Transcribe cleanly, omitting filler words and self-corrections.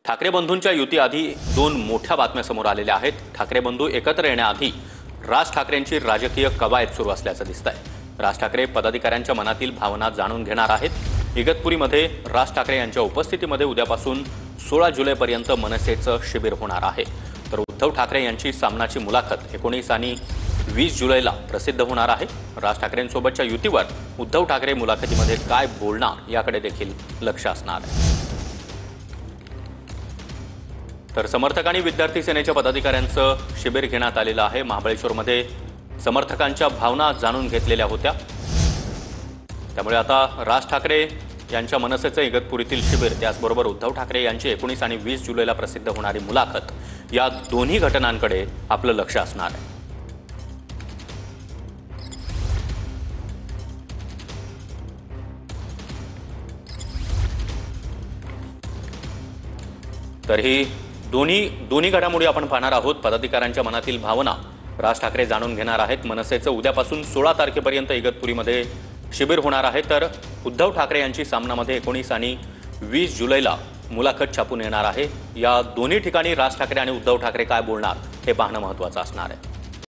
ठाकरे बंधूंच्या युतीआधी दोन मोठ्या बातम्या समोर आलेल्या आहेत। ठाकरे बंधू एकत्र येण्याआधी राज ठाकरेंची राजकीय कवायत सुरू असल्याचं दिसतंय। राज ठाकरे पदाधिकाऱ्यांच्या मनातील भावना जाणून घेणार आहेत। इगतपुरीमध्ये राज ठाकरे यांच्या उपस्थितीमध्ये उद्यापासून 16 जुलैपर्यंत मनसेचं शिबिर होणार आहे। तर उद्धव ठाकरे यांची सामनाची मुलाखत 19 आणि 20 जुलैला प्रसिद्ध होणार आहे। राज ठाकरेंसोबतच्या युतीवर उद्धव ठाकरे मुलाखतीमध्ये काय बोलणार याकडे देखील लक्ष असणार आहे। तर समर्थक आणि विद्यार्थी सेनेच्या पदाधिकाऱ्यांचं शिबिर घेण्यात आलेलं आहे। महाबळेश्वरमध्ये समर्थकांच्या भावना जाणून घेतलेल्या होत्या। त्यामुळे आता राज ठाकरे यांच्या मनसेचं इगतपुरीतील शिबिर, त्याचबरोबर उद्धव ठाकरे यांची 19 आणि 20 जुलैला प्रसिद्ध होणारी मुलाखत, या दोन्ही घटनांकडे आपलं लक्ष असणार आहे। तर ही दोन्ही घडामोडी आपण पाहणार आहोत। पदाधिकाऱ्यांच्या मनातील भावना राज ठाकरे जाणून घेणार आहेत। मनसेचं उद्यापासून 16 तारखेपर्यंत इगतपुरीमध्ये शिबिर होणार आहे। तर उद्धव ठाकरे यांची सामनामध्ये 19 आणि 20 जुलैला मुलाखत छापून येणार आहे। या दोन्ही ठिकाणी राज ठाकरे आणि उद्धव ठाकरे काय बोलणार हे पाहणं महत्त्वाचं असणार आहे।